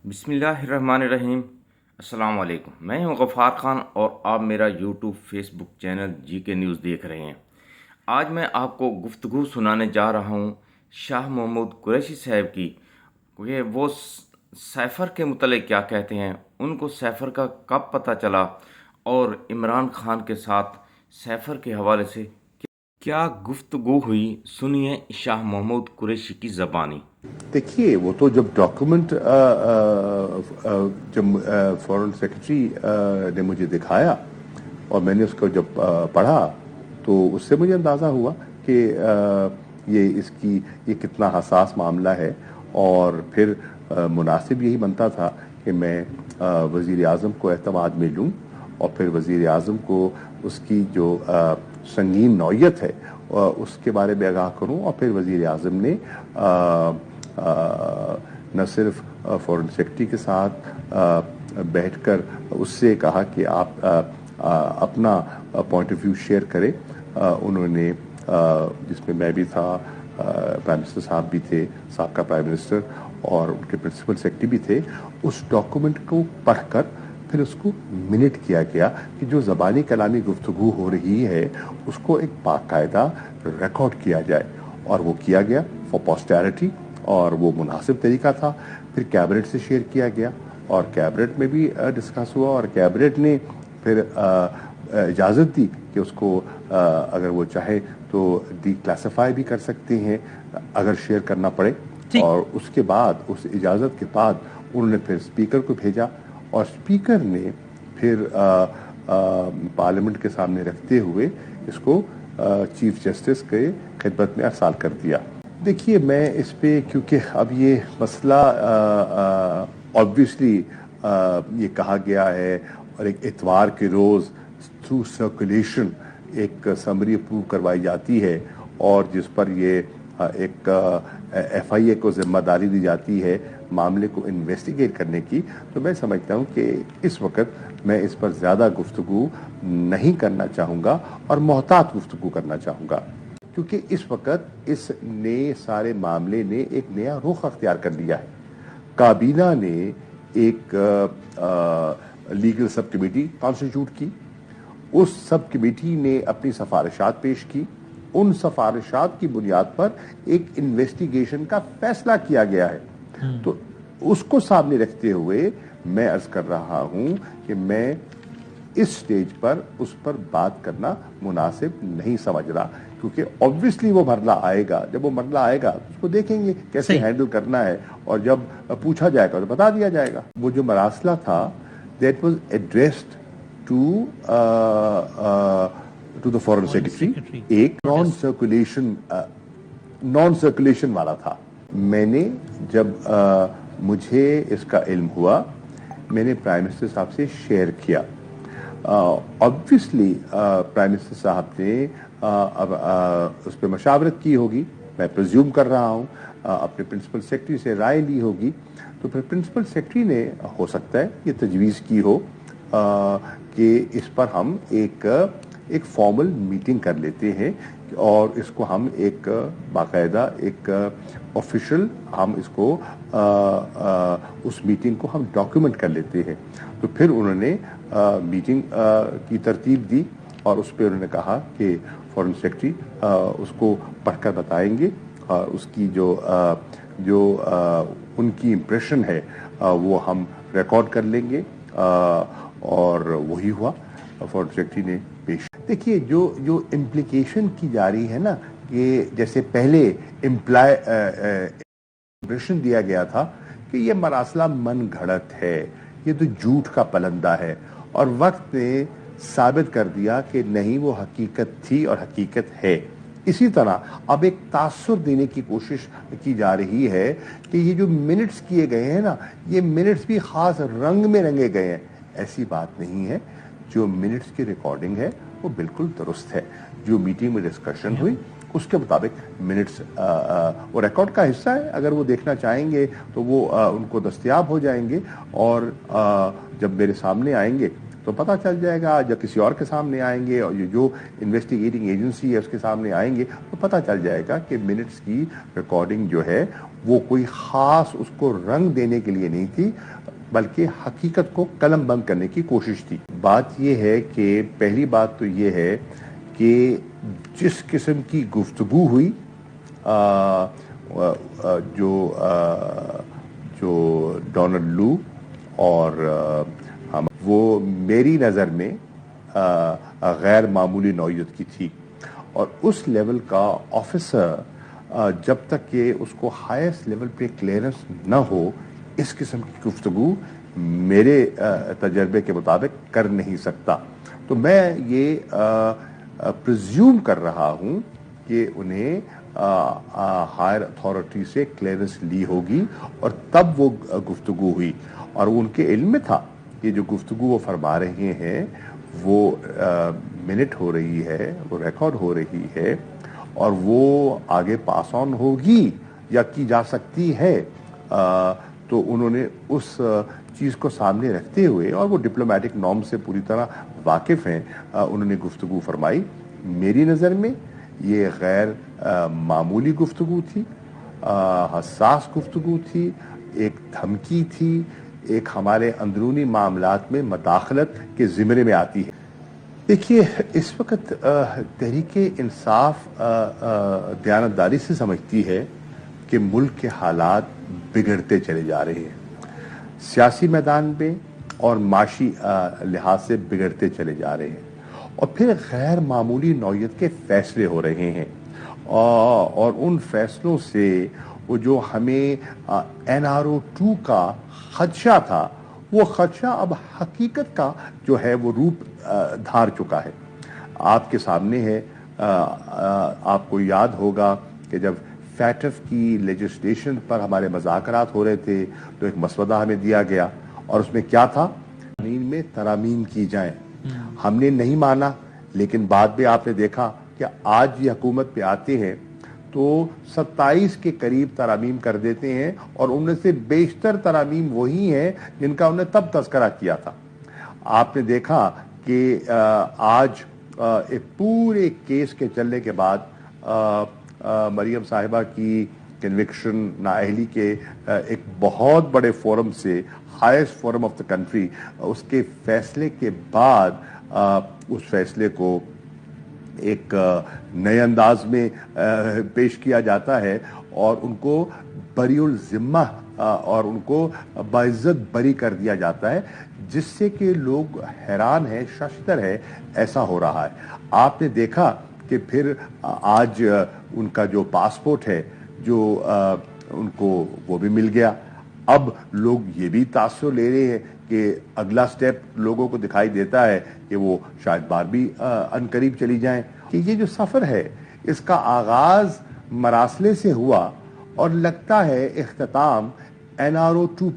बिस्मिल्लाहिर्रहमानिर्रहीम। अस्सलाम वालेकुम। मैं हूं गफ़ार ख़ान और आप मेरा YouTube Facebook channel GK news देख रहे हैं। आज मैं आपको गुफ्तगू सुनाने जा रहा हूं शाह महमूद कुरैशी साहब की कि वो सैफ़र के मुतल्लिक़ क्या कहते हैं, उनको सैफ़र का कब पता चला और इमरान खान के साथ सैफ़र के हवाले से क्या गुफ्तगू हुई। सुनिए शाह महमूद कुरैशी की ज़बानी। देखिए, वो तो जब डॉक्यूमेंट जब फॉरेन सेक्रेटरी ने मुझे दिखाया और मैंने उसको जब पढ़ा तो उससे मुझे अंदाज़ा हुआ कि ये कितना हसास मामला है। और फिर मुनासिब यही बनता था कि मैं वज़ीर आज़म को एतमाद में लूँ और फिर वज़ीर आज़म को उसकी जो संगीन नौयत है उसके बारे में आगाह करूँ। और फिर वज़ीर आज़म ने न सिर्फ फॉरेन सेक्रेटरी के साथ बैठकर उससे कहा कि आप अपना पॉइंट ऑफ व्यू शेयर करें। उन्होंने जिसमें मैं भी था, प्राइम मिनिस्टर साहब भी थे, साबका प्राइम मिनिस्टर और उनके प्रिंसिपल सेक्रेटरी भी थे। उस डॉक्यूमेंट को पढ़कर फिर उसको मिनट किया गया कि जो ज़बानी कलामी गुफ्तगू हो रही है उसको एक बाकायदा रिकॉर्ड किया जाए, और वो किया गया फॉर पोस्टेरिटी और वो मुनासिब तरीका था। फिर कैबिनेट से शेयर किया गया और कैबिनेट में भी डिस्कस हुआ और कैबिनेट ने फिर इजाज़त दी कि उसको अगर वो चाहे तो डिक्लासिफाई भी कर सकते हैं अगर शेयर करना पड़े। और उसके बाद उस इजाज़त के बाद उन्होंने फिर स्पीकर को भेजा और स्पीकर ने फिर पार्लियामेंट के सामने रखते हुए इसको चीफ जस्टिस के खिदमत में अरसाल कर दिया। देखिए, मैं इस पे क्योंकि अब ये मसला ऑब्वियसली ये कहा गया है और एक इतवार के रोज़ थ्रू सर्कुलेशन एक समरी अप्रूव करवाई जाती है और जिस पर ये एक FIA को जिम्मेदारी दी जाती है मामले को इन्वेस्टिगेट करने की, तो मैं समझता हूँ कि इस वक्त मैं इस पर ज़्यादा गुफ्तगू नहीं करना चाहूँगा और मोहतात गुफ्तगू करना चाहूँगा, क्योंकि इस वक्त इस नए सारे मामले ने एक नया रुख अख्तियार कर लिया है। काबीना ने एक लीगल सब कमेटी कॉन्स्टिट्यूट की, उस सब कमेटी ने अपनी सिफारिशात पेश की, उन सिफारिशात की बुनियाद पर एक इन्वेस्टिगेशन का फैसला किया गया है। तो उसको सामने रखते हुए मैं अर्ज कर रहा हूं कि मैं इस स्टेज पर उस पर बात करना मुनासिब नहीं समझ रहा, क्योंकि ऑब्वियसली वो मरला आएगा। जब वो मरला आएगा तो उसको देखेंगे कैसे हैंडल करना है और जब पूछा जाएगा तो बता दिया जाएगा। वो जो मरासला था that was addressed to the foreign secretary, एक नॉन सर्कुलेशन वाला था। मैंने जब मुझे इसका इल्म हुआ मैंने प्राइम मिनिस्टर साहब से शेयर किया। ऑब्वियसली प्राइम मिनिस्टर साहब ने अब उस पर मशावरत की होगी, मैं प्रिज्यूम कर रहा हूँ, अपने प्रिंसिपल सेक्रेटरी से राय ली होगी। तो फिर प्रिंसिपल सेक्रेटरी ने हो सकता है ये तजवीज़ की हो कि इस पर हम एक फॉर्मल मीटिंग कर लेते हैं और इसको हम एक बाकायदा एक ऑफिशियल हम इसको उस मीटिंग को हम डॉक्यूमेंट कर लेते हैं। तो फिर उन्होंने मीटिंग की तरतीब दी और उस पर उन्होंने कहा कि फॉरेन सेक्रेटरी उसको पढ़कर बताएंगे और उसकी जो उनकी इम्प्रेशन है वो हम रिकॉर्ड कर लेंगे। और वही हुआ, फॉरेन सेक्रेटरी ने पेश। देखिए, जो इम्प्लीकेशन की जा रही है ना, कि जैसे पहले इम्प्रेशन दिया गया था कि ये मरासला मन घड़त है, ये तो झूठ का पलंदा है, और वक्त ने साबित कर दिया कि नहीं, वो हकीकत थी और हकीकत है। इसी तरह अब एक तासुर देने की कोशिश की जा रही है कि ये जो मिनट्स किए गए हैं ना, ये मिनट्स भी खास रंग में रंगे गए हैं। ऐसी बात नहीं है। जो मिनट्स की रिकॉर्डिंग है वो बिल्कुल दुरुस्त है। जो मीटिंग में डिस्कशन हुई उसके मुताबिक मिनट्स वो रिकॉर्ड का हिस्सा है। अगर वो देखना चाहेंगे तो वो उनको दस्तयाब हो जाएंगे और जब मेरे सामने आएंगे तो पता चल जाएगा, या किसी और के सामने आएंगे और ये जो इन्वेस्टिगेटिंग एजेंसी है उसके सामने आएंगे तो पता चल जाएगा कि मिनट्स की रिकॉर्डिंग जो है وہ کوئی خاص اس کو رنگ دینے کے لیے نہیں تھی بلکہ حقیقت کو قلم بند کرنے کی کوشش تھی. بات یہ ہے کہ پہلی بات تو یہ ہے کہ جس قسم کی گفتگو ہوئی جو ڈونلڈ لو اور وہ میری نظر میں غیر معمولی نوعیت کی تھی. اور اس لیول کا آفیسر جب تک کہ اس کو ہائیسٹ لیول پہ کلیئرنس نہ ہو اس قسم کی گفتگو میرے تجربے کے مطابق کر نہیں سکتا. تو میں یہ پریزیوم کر رہا ہوں کہ انہیں ہائر اتھارٹی سے کلیئرنس لی ہوگی اور تب وہ گفتگو ہوئی. اور ان کے علم میں تھا کہ جو گفتگو وہ فرما رہے ہیں وہ منٹ ہو رہی ہے, وہ ریکارڈ ہو رہی ہے اور وہ آگے پاس آن ہوگی یا کی جا سکتی ہے. تو انہوں نے اس چیز کو سامنے رکھتے ہوئے, اور وہ ڈپلومیٹک نارم سے پوری طرح واقف ہیں, انہوں نے گفتگو فرمائی. میری نظر میں یہ غیر معمولی گفتگو تھی, حساس گفتگو تھی, ایک دھمکی تھی, ایک ہمارے اندرونی معاملات میں مداخلت کے زمرے میں آتی ہے. دیکھیے, اس وقت تحریک انصاف دیانتداری سے سمجھتی ہے کہ ملک کے حالات بگڑتے چلے جا رہے ہیں, سیاسی میدان میں اور معاشی لحاظ سے بگڑتے چلے جا رہے ہیں, اور پھر غیر معمولی نوعیت کے فیصلے ہو رہے ہیں, اور ان فیصلوں سے وہ جو ہمیں NRO2 کا خدشہ تھا وہ خدشہ اب حقیقت کا جو ہے وہ روپ دھار چکا ہے. آپ کے سامنے ہے. آپ کو یاد ہوگا کہ جب فیٹف کی لیجسلیشن پر ہمارے مذاکرات ہو رہے تھے تو ایک مسودہ ہمیں دیا گیا اور اس میں کیا تھا, قانون میں ترامیم کی جائیں. ہم نے نہیں مانا, لیکن بعد میں آپ نے دیکھا کہ آج یہ حکومت پہ آتے ہیں تو 27 کے قریب ترامیم کر دیتے ہیں, اور ان میں سے بیشتر ترامیم وہی ہیں جن کا انہوں نے تب تذکرہ کیا تھا. آپ نے دیکھا کہ آج ایک پورے کیس کے چلنے کے بعد مریم صاحبہ کی کنوکشن نااہلی کے ایک بہت بڑے فورم سے, highest forum of the country, اس کے فیصلے کے بعد اس فیصلے کو ایک نئے انداز میں پیش کیا جاتا ہے اور ان کو بری الذمہ اور ان کو باعزت بری کر دیا جاتا ہے, جس سے کہ لوگ حیران ہیں, ششدر ہے ایسا ہو رہا ہے. آپ نے دیکھا کہ پھر آج ان کا جو پاسپورٹ ہے جو ان کو وہ بھی مل گیا. اب لوگ یہ بھی تاثر لے رہے ہیں کہ اگلا سٹیپ لوگوں کو دکھائی دیتا ہے کہ وہ شاید بار بھی عنقریب چلی جائیں. کہ یہ جو سفر ہے اس کا آغاز مراسلے سے ہوا اور لگتا ہے اختتام NRO2